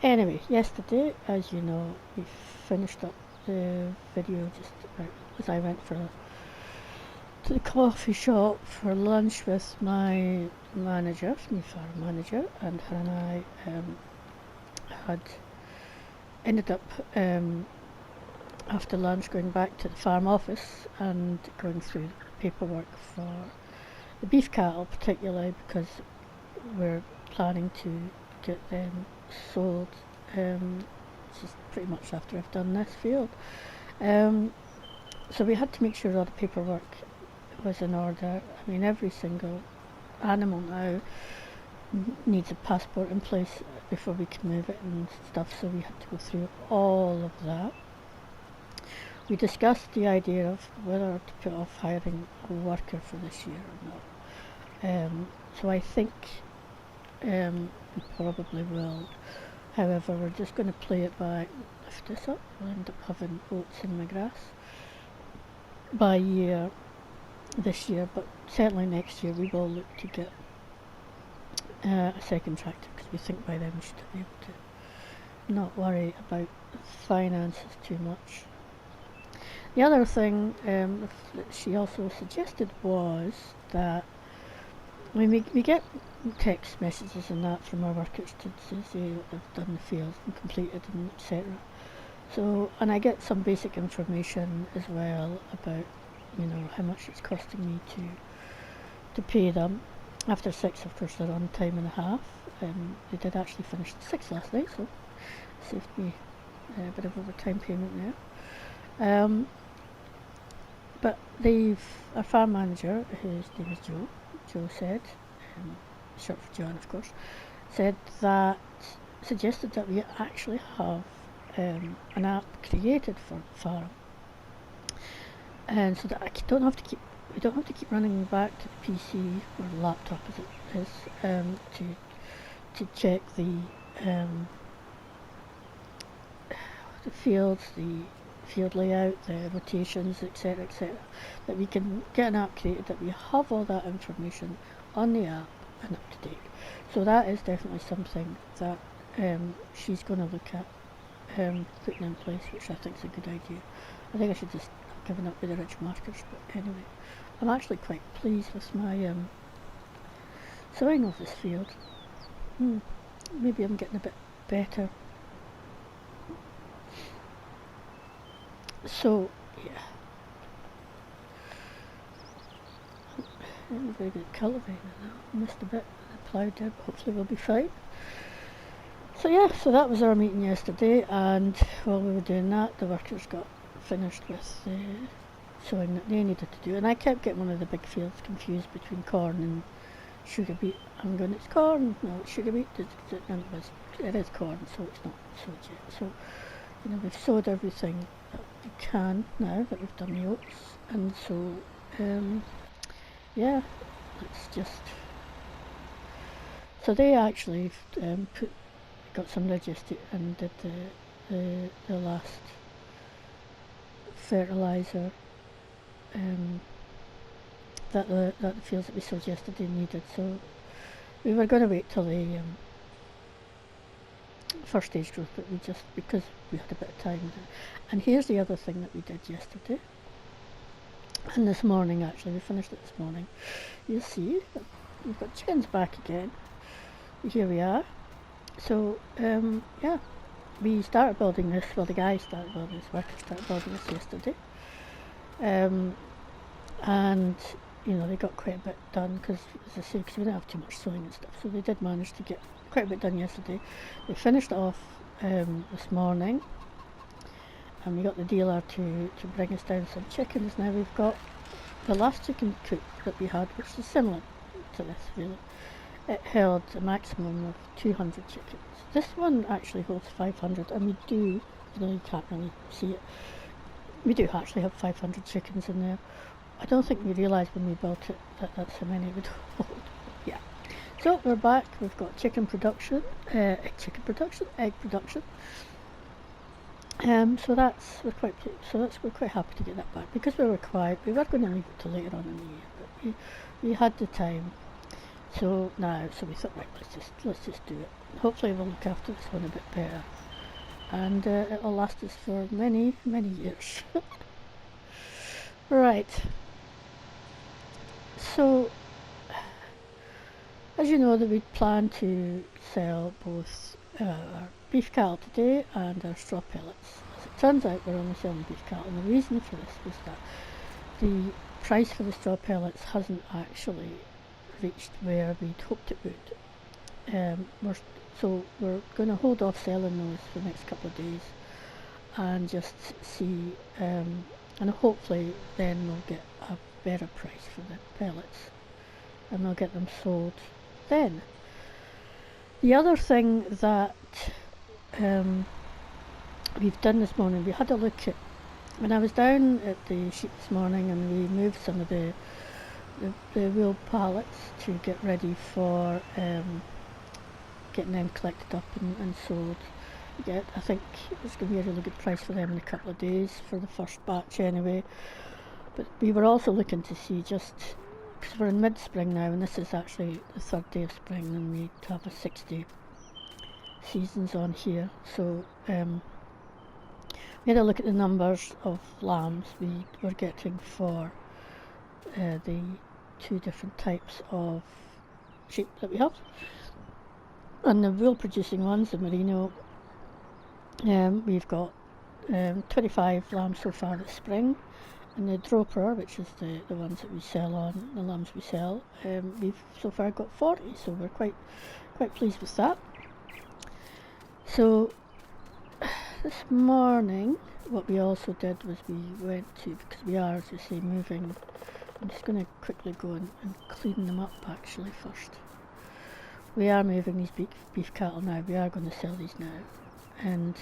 Anyway, yesterday, as you know, we finished up the video just as I went to the coffee shop for lunch with my manager, my farm manager, and her and I had ended up after lunch going back to the farm office and going through the paperwork for the beef cattle, particularly because we're planning to get them sold just pretty much after I've done this field. So we had to make sure all the paperwork was in order. I mean, every single animal now needs a passport in place before we can move it and stuff, so we had to go through all of that. We discussed the idea of whether to put off hiring a worker for this year or not. So I think we probably will. However, we're just going to play it by, lift this up, we'll end up having oats in my grass by year this year, but certainly next year we will look to get a second tractor, because we think by then we should be able to not worry about finances too much. The other thing that she also suggested was that when we get text messages and that from our workers to say what they've done in the field and completed and etc. So, and I get some basic information as well about, you know, how much it's costing me to pay them. After 6, of course, they're on time and a half. They did actually finish the 6 last night, so it saved me a bit of overtime payment there. But our farm manager, whose name is Joe said, short for John of course, suggested that we actually have an app created for the farm, and so that we don't have to keep running back to the PC or laptop as it is to check the fields, the field layout, the rotations, etc., that we can get an app created that we have all that information on the app and up to date. So that is definitely something that she's going to look at putting in place, which I think is a good idea. I think I should just have given up with the rich markers, but anyway, I'm actually quite pleased with my sowing of this field. Maybe I'm getting a bit better. So, yeah. I'm very good at cultivating now. Missed a bit of the plough there, but hopefully we'll be fine. So yeah, so that was our meeting yesterday, and while we were doing that, the workers got finished with the sowing that they needed to do, and I kept getting one of the big fields confused between corn and sugar beet. I'm going, it's corn, no, it's sugar beet, and it is corn, so it's not sowed yet. So, you know, we've sowed everything that we can now that we've done the oats, and so yeah, it's just, so they actually got some logistic and did the last fertilizer that the fields that we sowed yesterday needed. So we were going to wait till the first stage growth, but we just, because we had a bit of time. And here's the other thing that we did yesterday, and this morning actually, we finished it this morning. You'll see, we've got chickens back again. Here we are. So yeah, we started building this, well the guys started building this, workers started building this yesterday. And you know, they got quite a bit done because, as I say, because we didn't have too much sewing and stuff, so they did manage to get quite a bit done yesterday. They finished it off this morning, and we got the dealer to bring us down some chickens. Now we've got the last chicken coop that we had, which is similar to this really. It held a maximum of 200 chickens. This one actually holds 500, and we do, you know, you can't really see it, we do actually have 500 chickens in there. I don't think we realised when we built it that that's how many it would hold. Yeah. So we're back. We've got chicken production, egg production. So we're quite happy to get that back, because we were quiet. We were going to leave it till later on in the year, but we had the time. So we thought, right, let's just do it. Hopefully we'll look after this one a bit better, and it'll last us for many years. Right. So, as you know, that we plan to sell both our beef cattle today and our straw pellets. As it turns out, we're only selling beef cattle, and the reason for this was that the price for the straw pellets hasn't actually reached where we'd hoped it would. So we're going to hold off selling those for the next couple of days and just see, and hopefully then we'll get a better price for the pellets and we'll get them sold then. The other thing that we've done this morning, we had a look at, when I was down at the sheep this morning, and we moved some of the wheel pallets to get ready for getting them collected up and sold. I think it's going to be a really good price for them in a couple of days for the first batch anyway. But we were also looking to see, just because we're in mid-spring now, and this is actually the third day of spring, and we have a 6-day seasons on here. So we had a look at the numbers of lambs we were getting for the two different types of sheep that we have. And the wool producing ones, the merino, we've got 25 lambs so far this spring, and the droper, which is the ones that we sell on, the lambs we sell, we've so far got 40, so we're quite pleased with that. So this morning what we also did was we went to, because we are, as you say, moving, I'm just going to quickly go and clean them up actually first. We are moving these beef cattle now. We are going to sell these now, and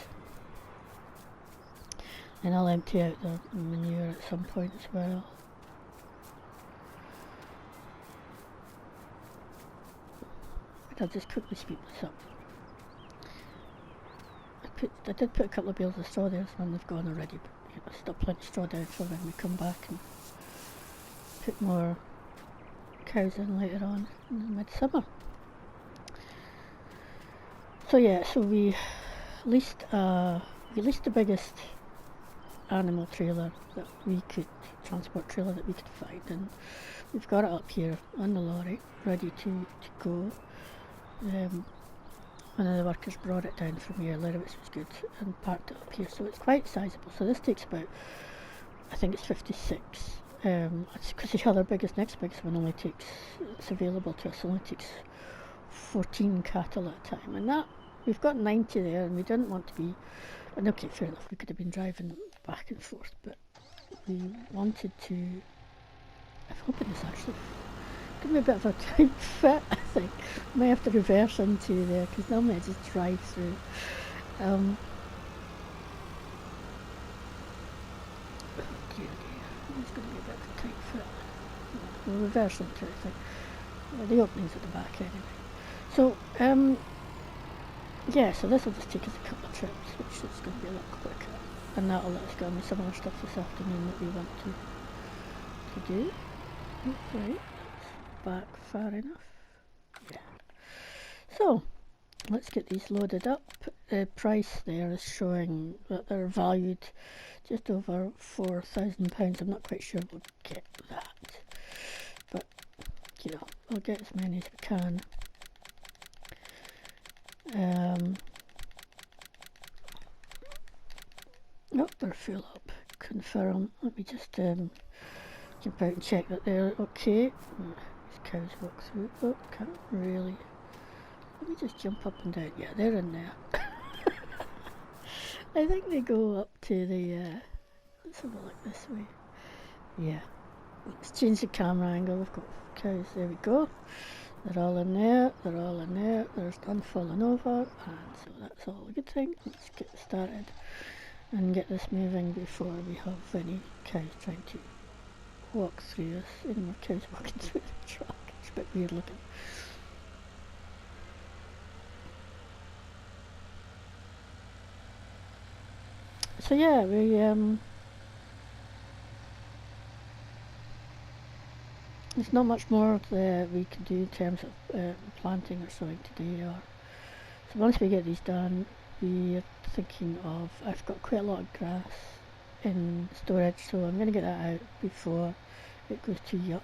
I'll empty out the manure at some point as well. I'll just quickly speed this up. I did put a couple of bales of straw there, some they've gone already, but there's still plenty of straw down for when we come back and put more cows in later on in the midsummer. So yeah, so we leased the biggest animal trailer that we could, transport trailer that we could find, and we've got it up here on the lorry, ready to go. One of the workers brought it down from here, which was good, and parked it up here, so it's quite sizable. So this takes about, I think it's 56. It's because the other next biggest one only takes, it's available to us, only takes 14 cattle at a time, and that, we've got 90 there, and we didn't want to be, and okay, fair enough, we could have been driving back and forth, but we wanted to, I'm hoping this actually give me a bit of a tight fit, I think. I may have to reverse into there, because normally I just drive through. Oh dear. It's going to be a bit of a tight fit. We'll reverse into it, I think. The opening's at the back anyway. So, yeah, so this will just take us a couple of trips, which is going to be a lot quicker. And that'll let us go on with some other stuff this afternoon that we want to to do. Right, back far enough. Yeah. So, let's get these loaded up. The price there is showing that they're valued just over £4,000. I'm not quite sure we'll get that, but you know, we'll get as many as we can. Nope, they're full up. Confirm. Let me just jump out and check that they're okay. These cows walk through. Oh, can't really. Let me just jump up and down. Yeah, they're in there. I think they go up to the. Let's have a look this way. Yeah. Let's change the camera angle. We've got cows. There we go. They're all in there. They're all in there. There's none falling over, and so that's all a good thing. Let's get started and get this moving before we have any cows trying to walk through us. Any more cows walking through the truck. It's a bit weird looking. So yeah, there's not much more that we can do in terms of planting or sowing today. So once we get these done, we are thinking of, I've got quite a lot of grass in storage, so I'm going to get that out before it goes too yuck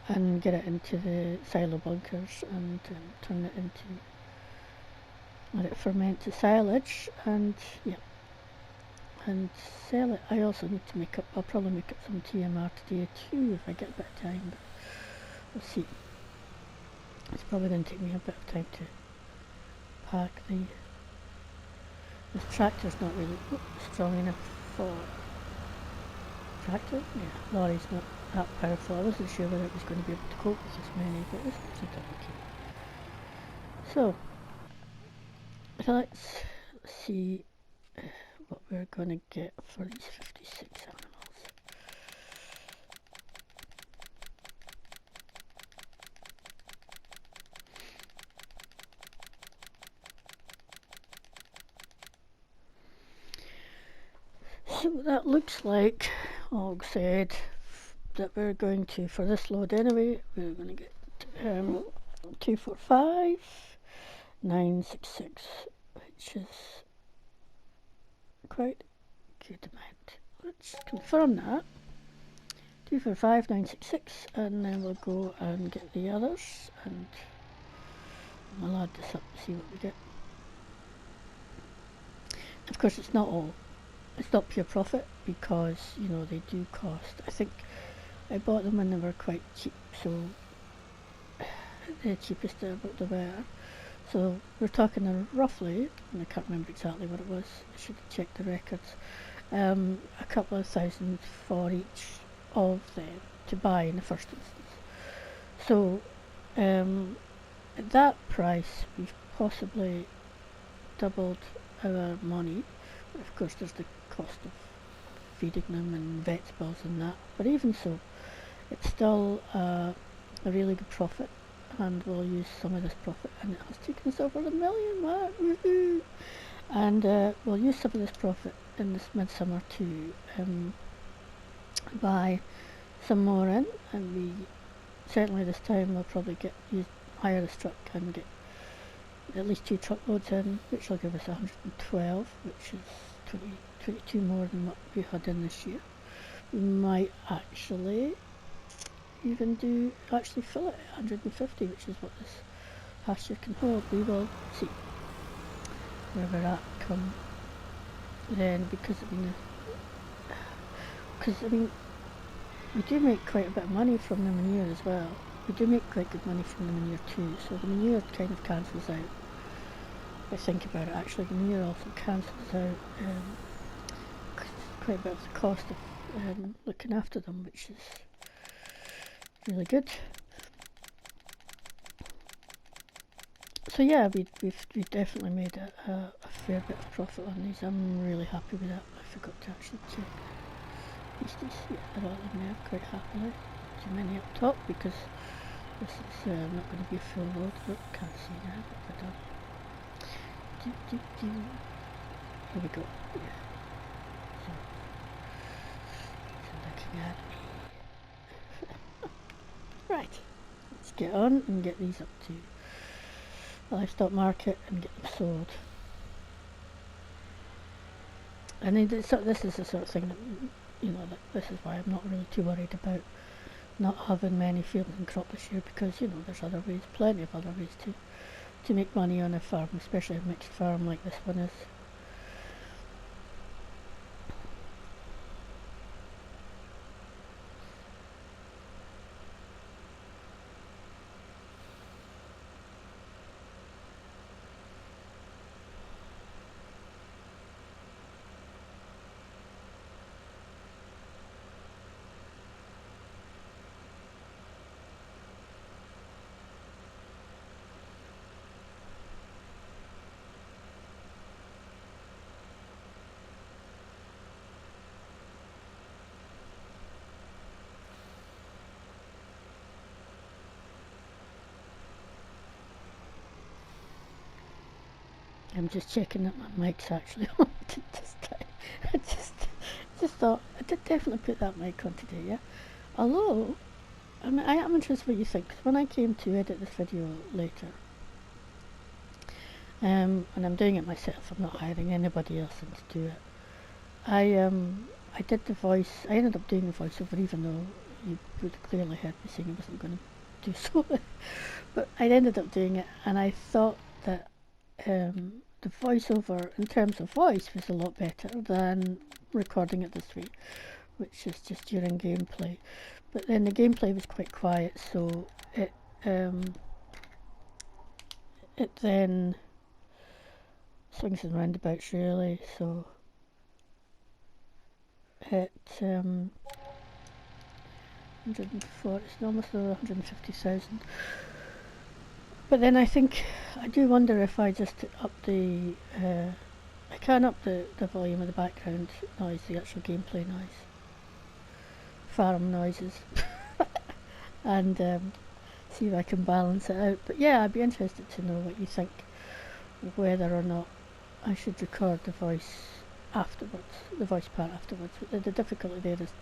and get it into the silo bunkers and turn it into, let it ferment to silage and yeah, and sell it. I also need to make up, I'll probably make up some TMR today too if I get a bit of time, but we'll see. It's probably going to take me a bit of time to pack this tractor's not really strong enough for tractor. Yeah, lorry's not that powerful. I wasn't sure whether it was going to be able to cope with this many, but it's okay. So let's see what we're going to get for these 56 animals. So that looks like, Og said, that we're going to, for this load anyway, we're going to get 245,966, which is quite a good amount. Let's confirm that. 245,966, and then we'll go and get the others, and I'll add this up and see what we get. Of course, it's not pure profit because, you know, they do cost. I think I bought them when they were quite cheap, so the cheapest they were. So we're talking roughly, and I can't remember exactly what it was, I should have checked the records, a couple of thousand for each of them to buy in the first instance. So at that price we've possibly doubled our money. Of course there's the cost of feeding them and vet bills and that, but even so it's still a really good profit, and we'll use some of this profit, and it has taken us over the million mark, woohoo! And we'll use some of this profit in this midsummer to buy some more in, and we certainly this time we'll probably hire this truck and get at least 2 truckloads in, which will give us 112, which is 22 more than what we had in this year. We might actually even fill it at 150, which is what this pasture can hold. We will see where we're at come then, because I mean we do make quite a bit of money from the manure as well. We do make quite good money from the manure too, so the manure kind of cancels out. If I think about it, actually the manure also cancels out quite a bit of the cost of looking after them, which is really good. So yeah, we definitely made a fair bit of profit on these. I'm really happy with that. I forgot to actually check beasties. Yeah, they're all in there quite happily. Too many up top because this is not going to be a full load. Look, can't see now what we've done. Here we go. Yeah. So looking at me. Right, let's get on and get these up to the livestock market and get them sold. And this is the sort of thing that, that this is why I'm not really too worried about not having many fields and crop this year, because there's other ways, plenty of other ways to make money on a farm, especially a mixed farm like this one is. I'm just checking that my mic's actually on this time. I just thought I did definitely put that mic on today, yeah. Although, I am interested what you think. 'Cause when I came to edit this video later, and I'm doing it myself, I'm not hiring anybody else in to do it. I did the voice. I ended up doing the voiceover, even though you would clearly heard me saying I wasn't going to do so. But I ended up doing it, and I thought that the voiceover in terms of voice was a lot better than recording it this way, which is just during gameplay. But then the gameplay was quite quiet, so it then swings and roundabouts really. So it 104, it's almost 150,000. But then I think, I do wonder if I just up the, I can up the volume of the background noise, the actual gameplay noise, farm noises, and see if I can balance it out. But yeah, I'd be interested to know what you think, whether or not I should record the voice afterwards, the voice part afterwards. But the difficulty there is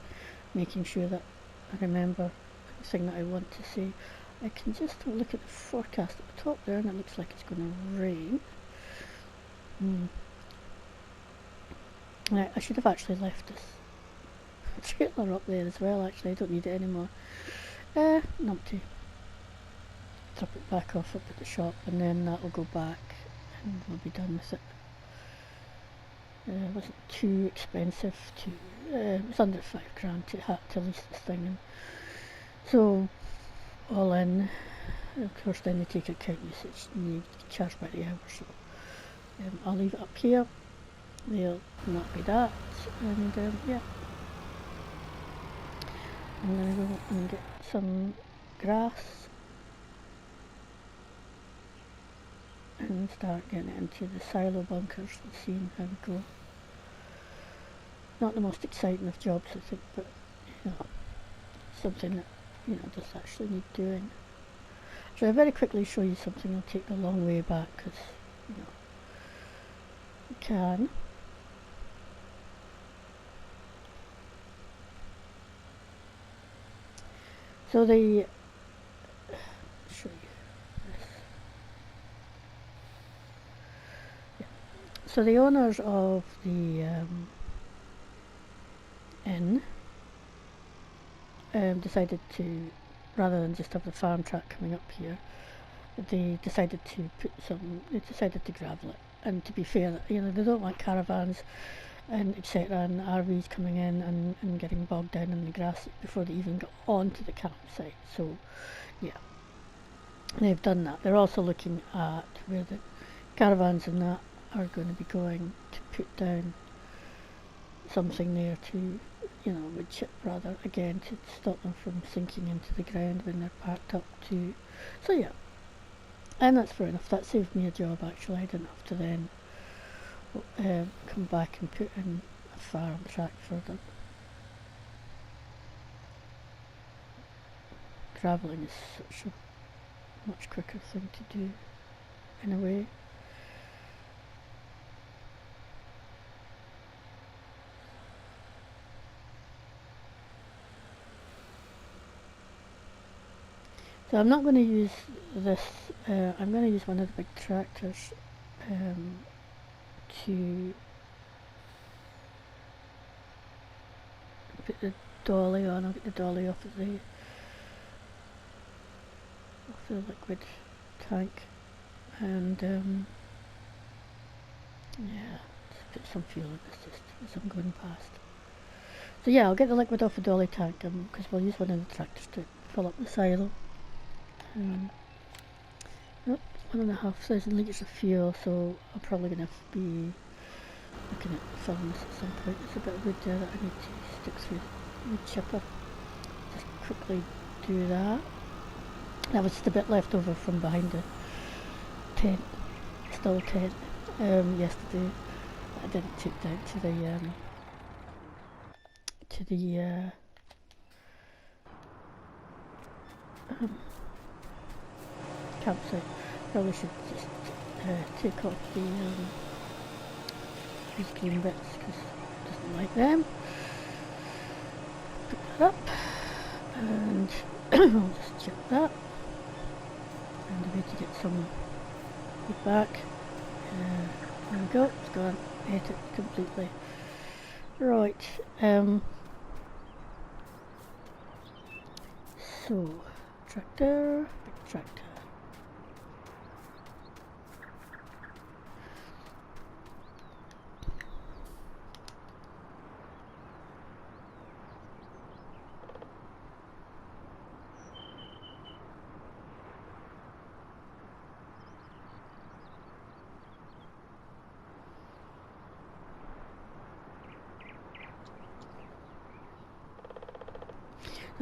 making sure that I remember everything that I want to say. I can just look at the forecast at the top there, and it looks like it's going to rain. I should have actually left this trailer up there as well. Actually, I don't need it anymore. Numpty. Drop it back off up at the shop, and then that will go back, and we'll be done with it. It wasn't too expensive it was under £5 to lease this thing, and so all in. Of course, then they take account usage and you charge by the hour, so I'll leave it up here. They'll not be that, and yeah, I'm gonna go and get some grass and start getting into the silo bunkers and seeing how we go. Not the most exciting of jobs, I think, but something that does actually need doing. So I'll very quickly show you something. I'll take the long way back because you can. So the show you this. Yeah. So the owners of the inn decided to, rather than just have the farm track coming up here, they decided to gravel it. And to be fair, they don't want caravans and etc. and RVs coming in and getting bogged down in the grass before they even got onto the campsite. So yeah, they've done that. They're also looking at where the caravans and that are going to be going, to put down something there to, wood chip rather, again, to stop them from sinking into the ground when they're parked up to. So yeah, and that's fair enough. That saved me a job actually. I didn't have to then come back and put in a farm track for them. Gravelling is such a much quicker thing to do in a way. So I'm not going to use this, I'm going to use one of the big tractors to put the dolly on. I'll get the dolly off of the liquid tank, and yeah, just put some fuel in this just as I'm going past. So yeah, I'll get the liquid off the dolly tank because we'll use one of the tractors to fill up the silo. Nope, 1,500 litres of fuel, so I'm probably going to be looking at filling this at some point. There's a bit of wood there that I need to stick through the chipper. Just quickly do that. That was just a bit left over from behind the tent, still tent, yesterday. I didn't take down to the campsite. Probably should just take off these green bits because it doesn't like them. Pick that up and I'll just chip that. And a way to get some wood back. There we go, it's gone. Ate it completely. Right. So, tractor, big tractor.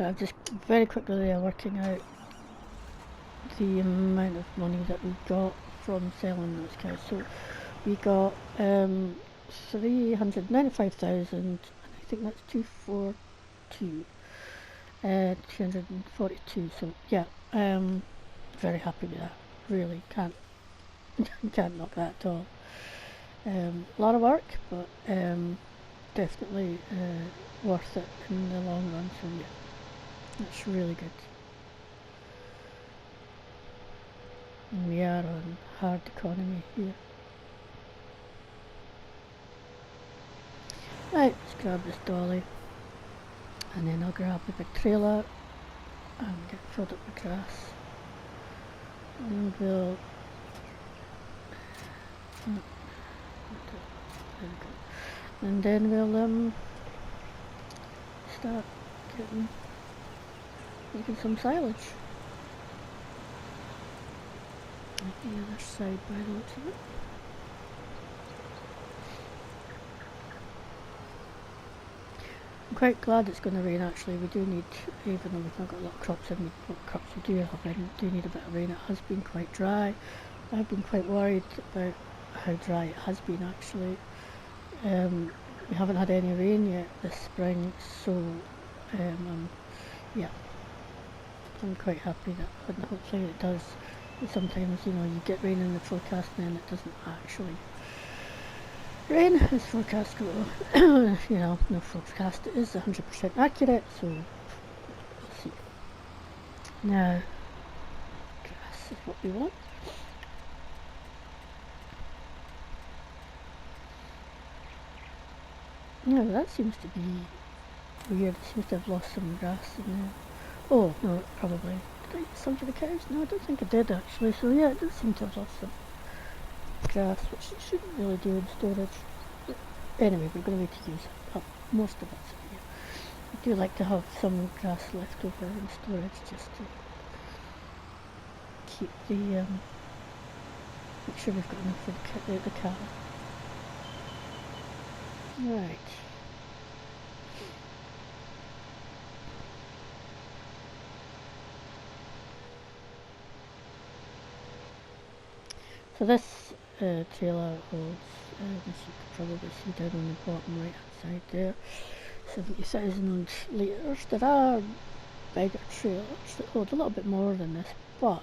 I'm just very quickly there working out the amount of money that we got from selling those cows. So we got 395,000, and I think that's 242. So yeah, very happy with that. Really can't knock that at all. A lot of work, but definitely worth it in the long run. So yeah. That's really good. And we are on hard economy here. Right, let's grab this dolly and then I'll grab the big trailer and get filled up with grass. And we'll and then we'll start making some silage. Like the other side by the looks of it. I'm quite glad it's going to rain actually. We do need, even though we've not got a lot of crops in, what crops we do have in, do need a bit of rain. It has been quite dry. I've been quite worried about how dry it has been actually. We haven't had any rain yet this spring, so yeah. I'm quite happy that, and hopefully it does. Sometimes, you know, you get rain in the forecast and then it doesn't actually rain as forecasts go. You know, no forecast is 100% accurate, so we'll see. Now, grass is what we want. No, that seems to be weird. It seems to have lost some grass in there. Oh, no, probably. Did I get some for the cows? No, I don't think I did actually. So yeah, it does seem to have lost some grass, which it shouldn't really do in storage. But anyway, we're going to need to use up most of it. So yeah. I do like to have some grass left over in storage just to keep the, make sure we've got enough for the cattle. Right. So this trailer holds, as you can probably see down on the bottom right hand side there, 70,000 litres. There are bigger trailers that hold a little bit more than this, but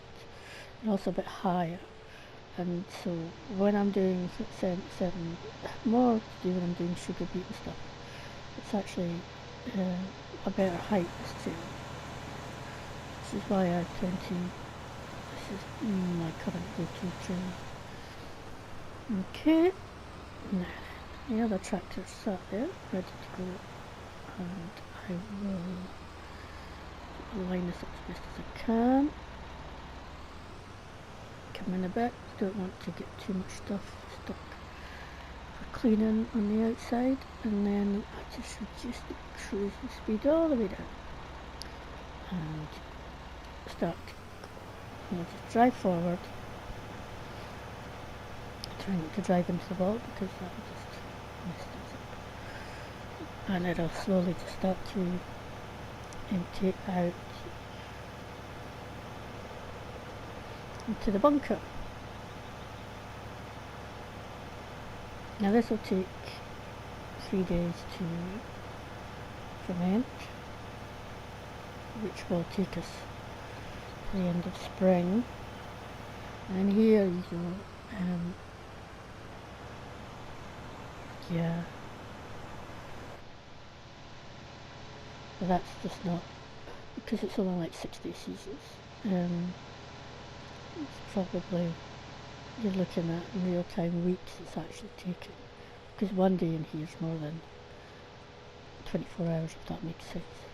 they're also a bit higher. And so when I'm doing certain more to do when I'm doing sugar beet and stuff, it's actually a better height, this trailer. is why I tend to, this is my current go-to train. Okay, now the other tractor's sat there, ready to go, and I will line this up as best as I can. Come in a bit, don't want to get too much stuff stuck for cleaning on the outside, and then I just reduce the cruising speed all the way down and start. And I'll just drive forward. Try not to drive into the wall because that will just mess things up. And it'll slowly just start to empty it out into the bunker. Now this will take 3 days to ferment, which will take us to the end of spring. And here you go. Yeah, but that's just not, because it's only like 6-day seasons. It's probably, you're looking at in real time weeks it's actually taken, because 1 day in here is more than 24 hours, if that makes sense.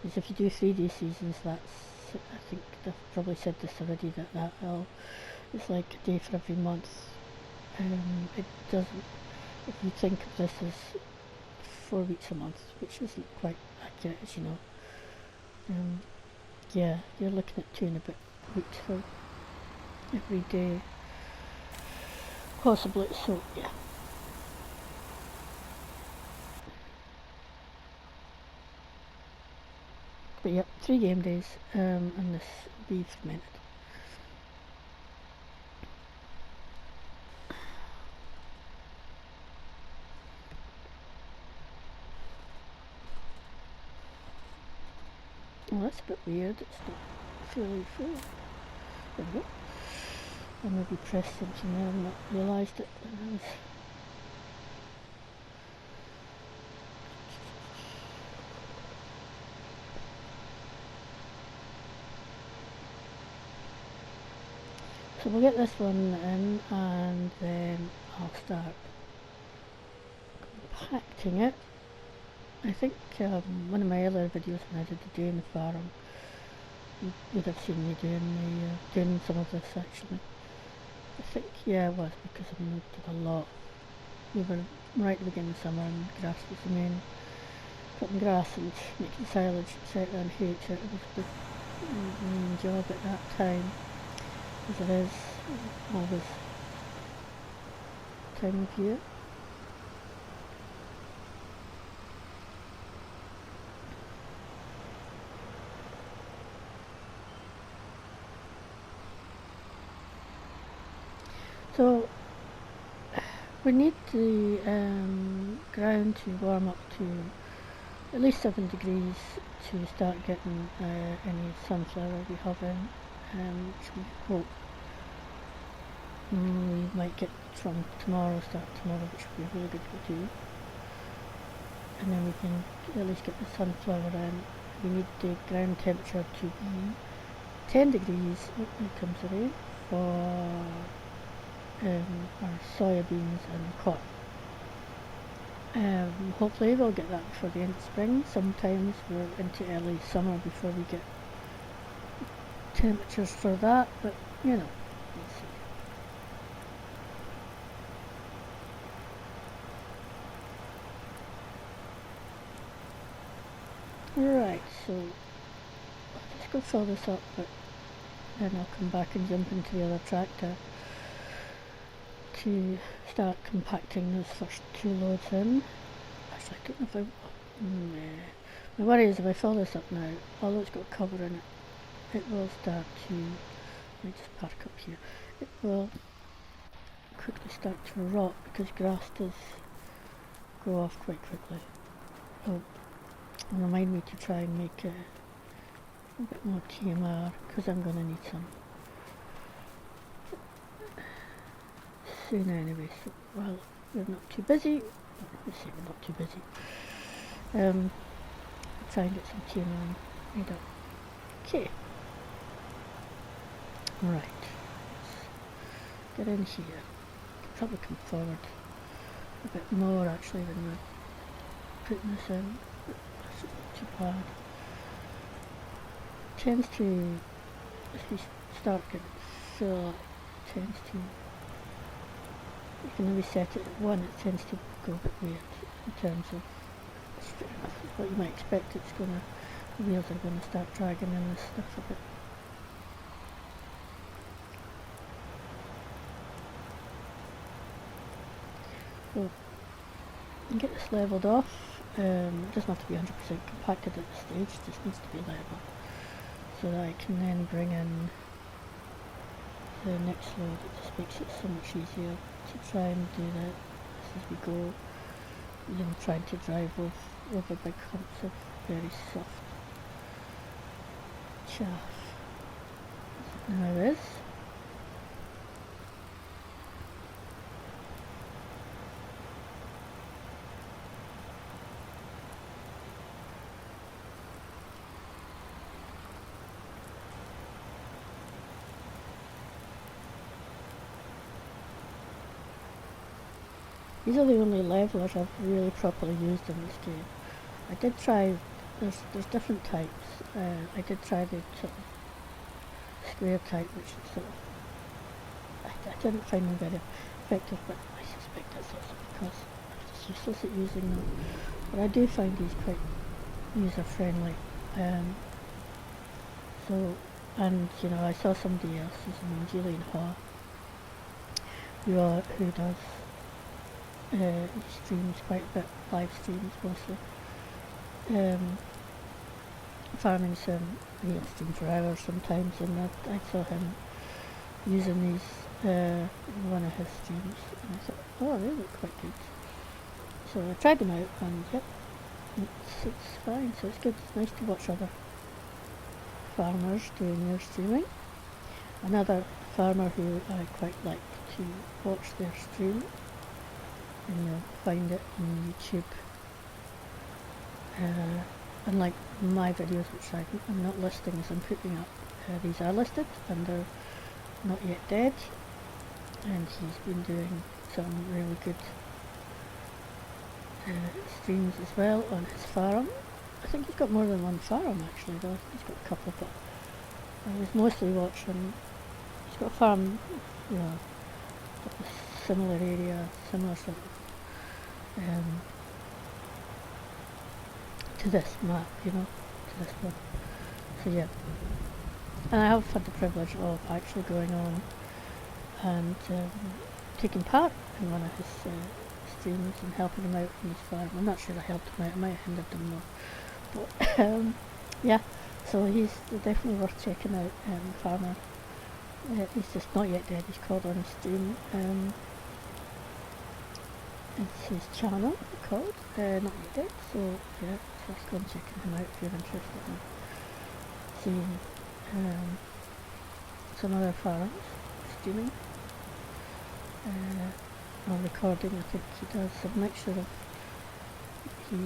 Because if you do 3-day seasons, that's, I think I've probably said this already, it's like a day for every month. It doesn't, if you think of this as 4 weeks a month, which isn't quite accurate, as you know. Yeah, you're looking at 2 and a bit weeks for every day, possibly, so yeah. But yeah, 3 game days, and this will be fermented. Oh, that's a bit weird, it's not fully full. There we go. I maybe pressed something there and not realised it. So we'll get this one in and then I'll start compacting it. I think one of my earlier videos when I did the day in the farm, you would have seen me doing some of this actually. I think, yeah, it was, because I mean, we did a lot. We were right at the beginning of summer and grass was the main, cutting grass and making silage, etc. and hay, etc. It was the main job at that time, as it is always time of year. So we need the ground to warm up to at least 7 degrees to start getting any sunflower we have in, which we hope we might get from tomorrow, start tomorrow, which would be a really good to do. And then we can at least get the sunflower in. We need the ground temperature to be 10 degrees when it comes to rain for our soybeans and cotton. Hopefully we'll get that before the end of spring. Sometimes we're into early summer before we get temperatures for that, but you know, we'll see. Right, so I'll just go fill this up, but then I'll come back and jump into the other tractor to start compacting those first 2 loads in. Actually, I don't know if my worry is if I fill this up now, although it's got cover in it, it will start to, let me just park up here, it will quickly start to rot because grass does grow off quite quickly. Oh, and remind me to try and make a bit more TMR because I'm going to need some soon anyway, so while we're not too busy, let's say we're not too busy, try and get some TMR made up. Okay. Right. Let's get in here. Probably come forward a bit more actually when we're putting this in. That's not too bad. Tends to, as we start getting full, it tends to, you can maybe set it at 1, it tends to go a bit weird in terms of what you might expect. It's gonna, the wheels are gonna start dragging in this stuff a bit. So, and get this levelled off. It doesn't have to be 100% compacted at this stage, it just needs to be level, so that I can then bring in the next load. It just makes it so much easier to try and do that as we go, than trying to drive over big humps of very soft chaff. Now there is. These are the only levelers I've really properly used in this game. I did try, there's different types. I did try the sort of square type, which is sort of, I didn't find them very effective, but I suspect that's also because I'm just useless at using them. But I do find these quite user friendly. So, and you know, I saw somebody else using Julian Haw, who does streams quite a bit, live streams mostly, farming sim. He'll stream for hours sometimes, and I saw him using these in one of his streams, and I thought, oh, they look quite good. So I tried them out, and yep, it's fine. So it's good. It's nice to watch other farmers doing their streaming. Another farmer who I quite like to watch their stream, and you'll find it on YouTube. Unlike my videos, which I'm not listing as I'm putting up, these are listed and they're not yet dead, and he's been doing some really good streams as well on his farm. I think he's got more than one farm actually, though. He's got a couple, but I was mostly watching. He's got a farm, you know, a similar area, similar sort of to this map, you know, to this one. So yeah, and I have had the privilege of actually going on and taking part in one of his streams and helping him out on his farm. I'm not sure I helped him out, I might have hindered him more, but yeah, so he's definitely worth checking out. Farmer, he's just not yet dead, he's called on his stream. It's his channel called, not yet dead, so yeah, it's worth going checking him out if you're interested in seeing some other farms streaming or recording. I think he does a mixture of, he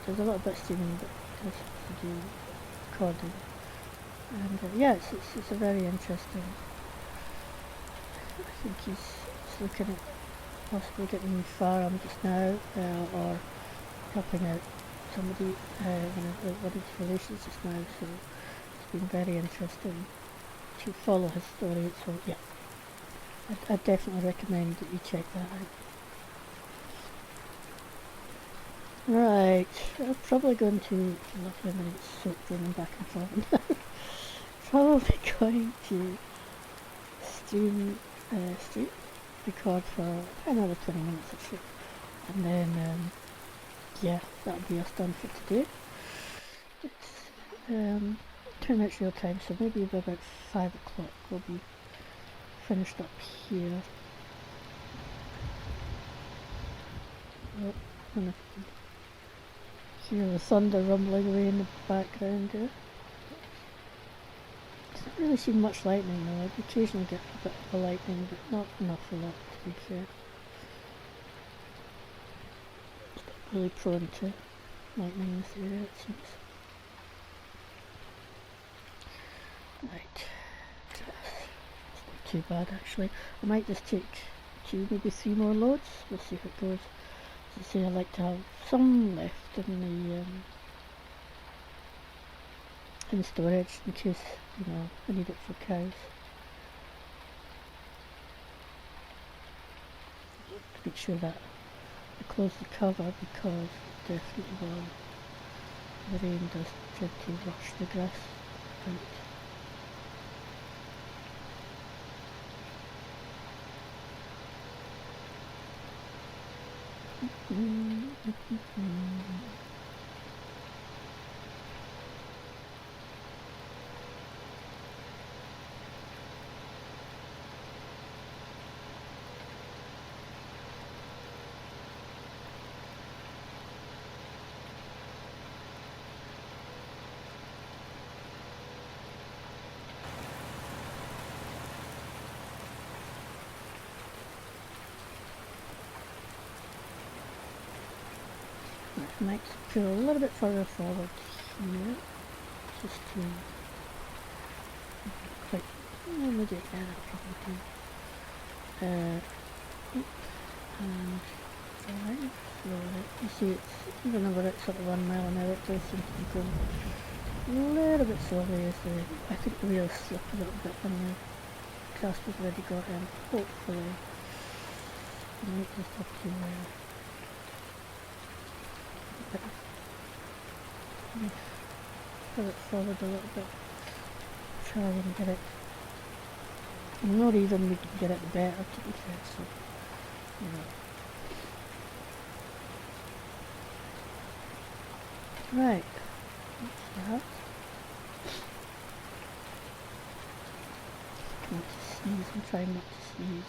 does a little bit of streaming, but he does also do recording, and yeah, it's a very interesting. I think he's looking at possibly getting a new farm just now, or helping out somebody, one of his relations just now, so it's been very interesting to follow his story. So yeah, I definitely recommend that you check that out. Right, I'm probably going to, lovely minutes soap running back and forth. Probably going to stream, record for another 20 minutes or so, and then yeah, that'll be us done for today. It's 2 minutes real time, so maybe by about 5 o'clock we'll be finished up here. Oh, and I can hear the thunder rumbling away in the background there. Doesn't really seem much lightning though. I occasionally get a bit of a lightning, but not an awful lot, to be fair. It's not really prone to lightning in this area, it seems. Right. It's not too bad actually. I might just take two, maybe three more loads. We'll see how it goes. As I say, I like to have some left in storage in case, I need it for cows. Make sure that I close the cover because definitely the rain does tend to wash the grass out. I might go a little bit further forward here, just to quite, maybe yeah, that'll probably do. And right, slowly. You see, it's even though we're at sort of 1 mile an hour, it does seem to be going a little bit slowly as I think the wheels slip a little bit when the grass was already got in. Hopefully, I might just have to pull it forward a little bit, try and get it, not even we can get it better to be fair, so, Right, that's that. Not to sneeze, I'm trying not to sneeze.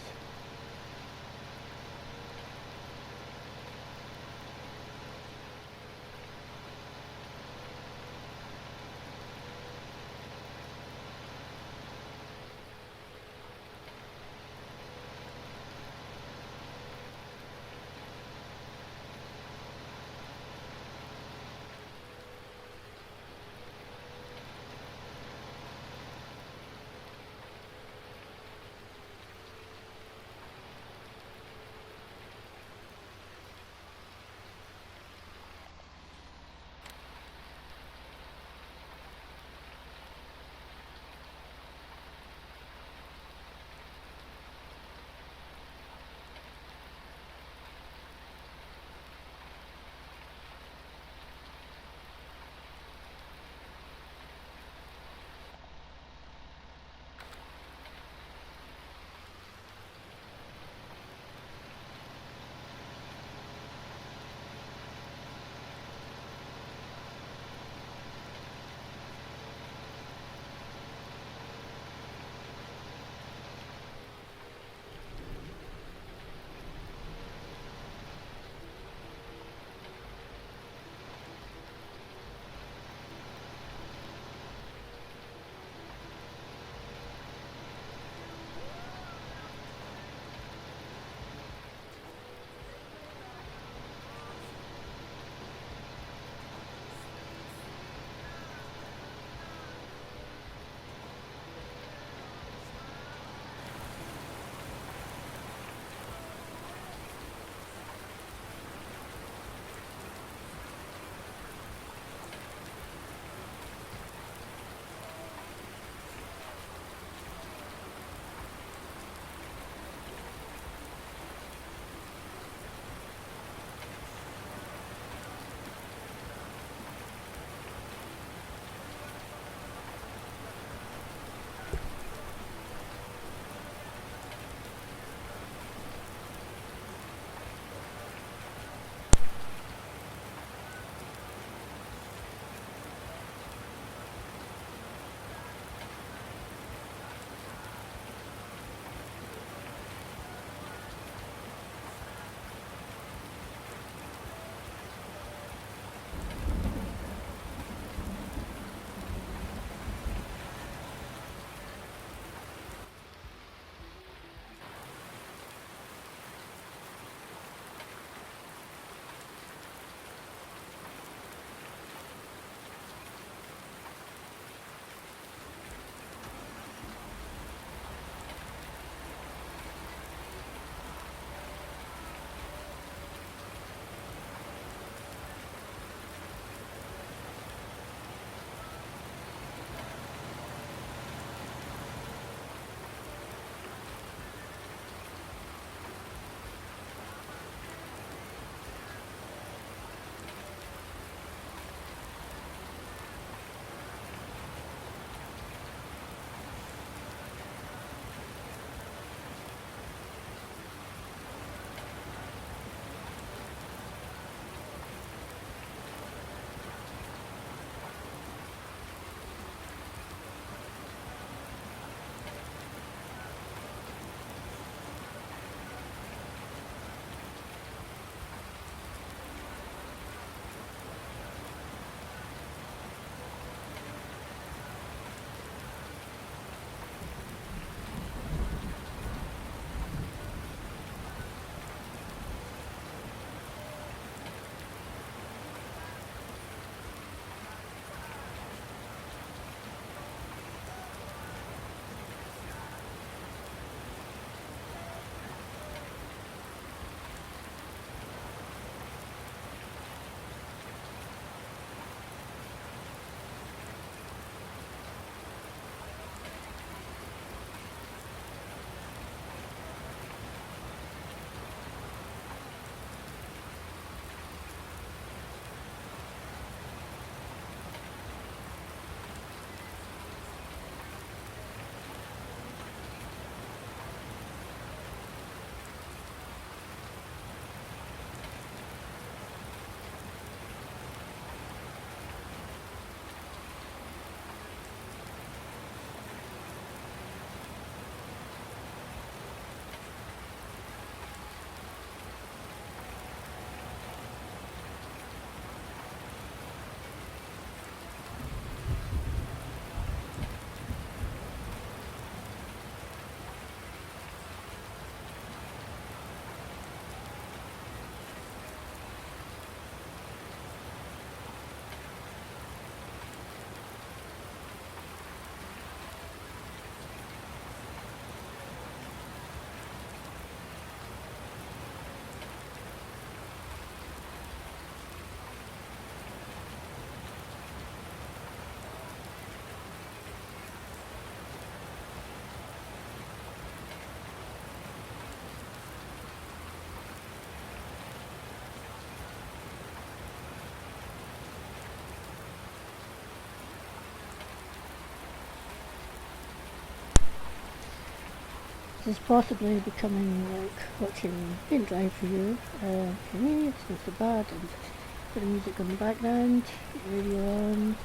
This is possibly becoming like watching paint dry for you. For me, it's not so bad. I'm just putting music on the background, radio on.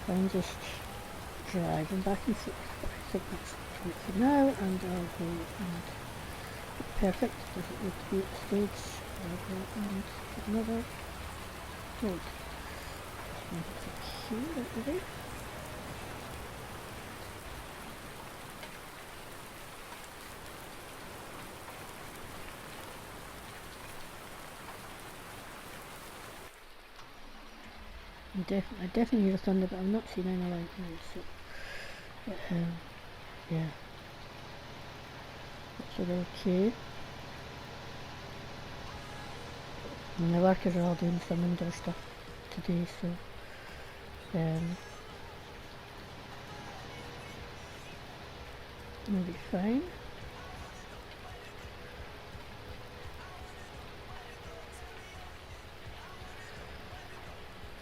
I'm just driving back and forth. I think that's it for now, and I'll go and perfect. Doesn't need to be at the stage. I'll go and get another road. Here, that way. I definitely hear thunder, but I'm not seeing any light now, so yeah, that's all okay. And the workers are all doing some indoor stuff today, so it'll be fine.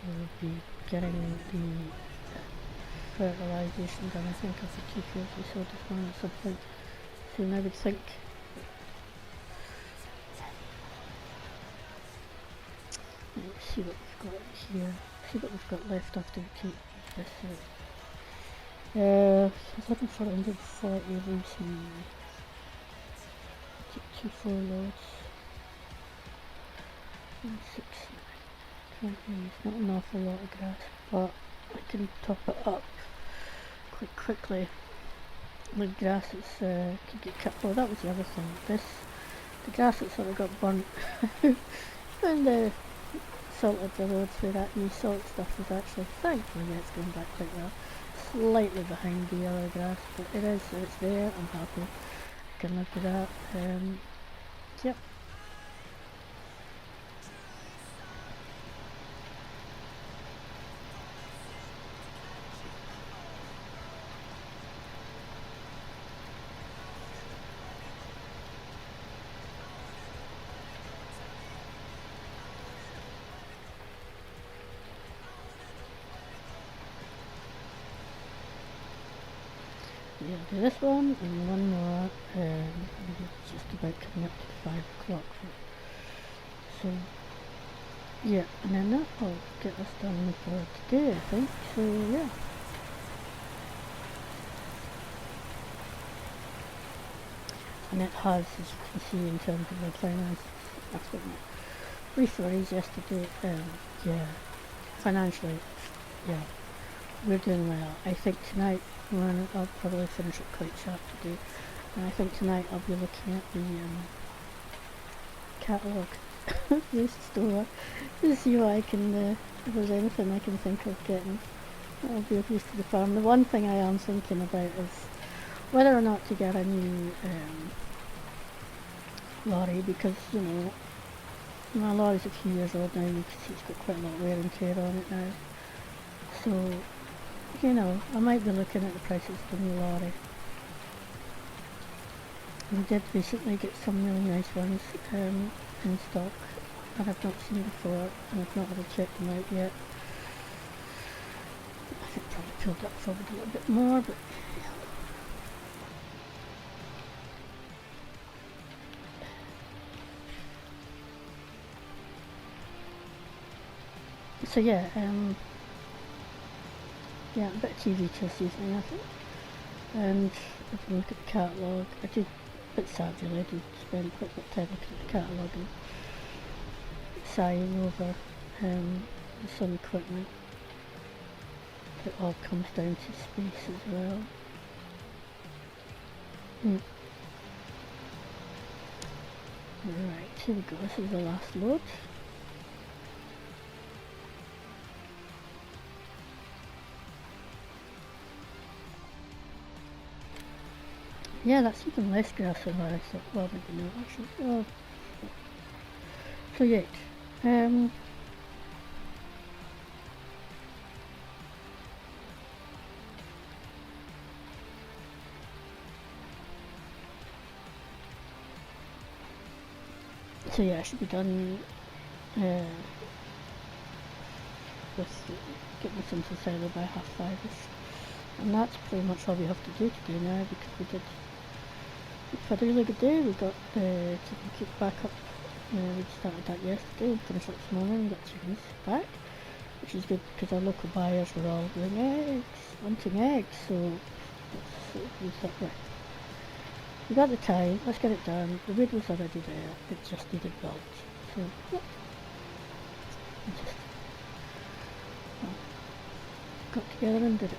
We'll be getting the fertilisation done, I think, of the 2 fields we saw this morning at some point soon, I would think. Let's see what we've got here. See what we've got left after we take this out. 11,440 leaves me. Take 2 4 loads. 1, 6, 9, 20. It's not an awful lot of grass, but I can top it up quite quickly. The grass that's could get cut. Oh, that was the other thing. The grass that sort of got burnt when the salted the roads where that new salt stuff was actually, thankfully, it's going back quite well. Slightly behind the yellow grass, but it's there. I'm happy. I can live with that. Yep. Yeah, I'll do this one and one more. It's just about coming up to 5 o'clock. So, yeah, and then that'll get us done for today, I think. So, yeah. And it has, as you can see, in terms of the finances, that's what my brief worries yesterday. Yeah, financially, yeah, we're doing well. I think tonight, I'll probably finish it quite sharp today, and I think tonight I'll be looking at the catalogue of the store to see what I can, if there's anything I can think of getting that'll be of use to the farm. The one thing I am thinking about is whether or not to get a new lorry, because, you know, my lorry's a few years old now, you can see it's got quite a lot of wear and tear on it now. So, you know, I might be looking at the prices of the new lorry. We did recently get some really nice ones in stock that I've not seen before, and I've not really checked them out yet. I could probably pull that forward a little bit more, but so yeah, yeah, a bit of TV till this evening, I think. And if you look at the catalogue, I did, a bit sad really, I did spend quite a bit of time looking at the catalogue and sighing over some equipment. It all comes down to space as well. Right, here we go, this is the last load. Yeah, that's even less grass than what I thought. Well, maybe not actually. Oh. So yeah, so yeah, I should be done with getting this into the cellar by 5:30ish, and that's pretty much all we have to do today now, because we did had a really good day. We got chicken coop back up. We started that yesterday and finished it this morning. We got chickens back, which is good because our local buyers were all doing eggs, wanting eggs. So we thought, right, we got the time, let's get it done. The wood was already there, it just needed built. So, yeah, we just got together and did it.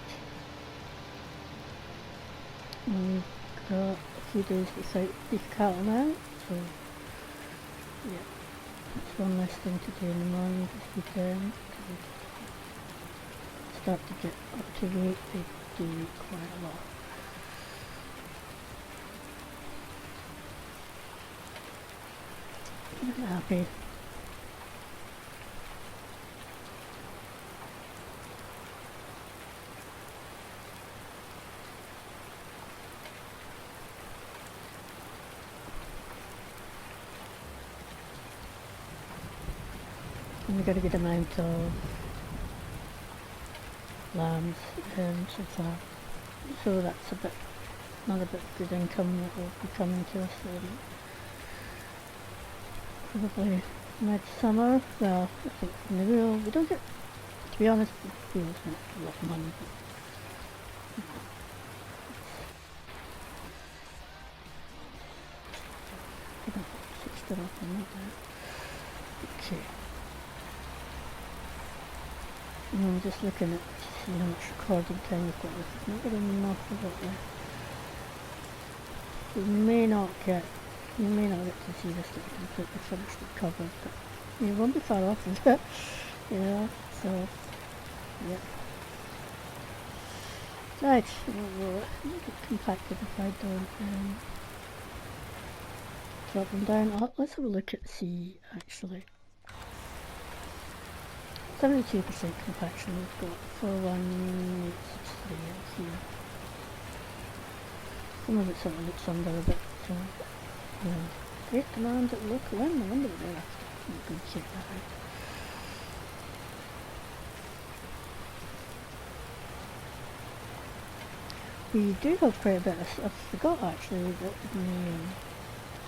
We've got a few days without beef cattle now, so yeah, that's one less thing to do in the morning this weekend. Start to get up to weight, they do quite a lot. I'm happy. And we got a good amount of lambs so far, so that's another bit of good income that will be coming to us probably midsummer. Well, I think from the wheel, we don't get, to be honest, the wheel's not a lot of money, but switched it off and not there. Okay. And I'm just looking at to see how much recording time we've got left. It's not got enough of it left. You may not get to see this thing completely finished and covered, but you won't be far off of it. Yeah, so, yeah. Right, we'll get compacted if I don't drop them down. Let's have a look at C actually. 72% compaction we've got 41863 here. Some of it sort of looks under a bit, so great demand at local end. I wonder what they're after. I'm going to check that out. We do have quite a bit I forgot actually that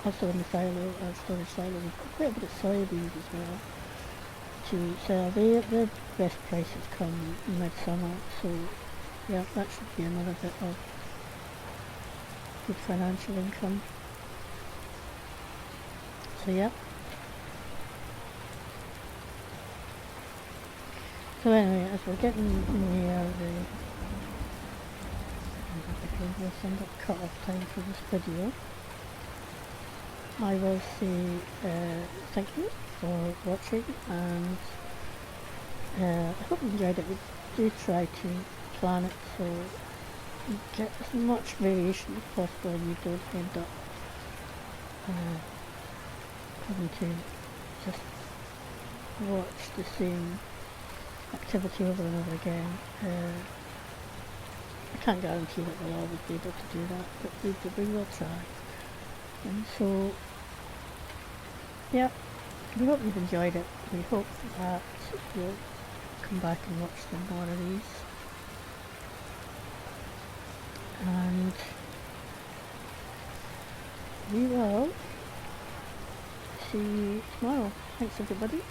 also in the silo, storage silo, we've got quite a bit of soybeans as well to sell. Their best prices come midsummer, so yeah, that should be another bit of good financial income. So yeah. So anyway, as we're getting near we'll send up cut-off time for this video. I will say thank you for watching, and I hope you enjoyed it. We do try to plan it so you get as much variation as possible and you don't end up having to just watch the same activity over and over again. I can't guarantee that we'll always be able to do that, but we will try. And so, yeah, we hope you've enjoyed it. We hope that you'll come back and watch some more of these. And we will see you tomorrow. Thanks everybody.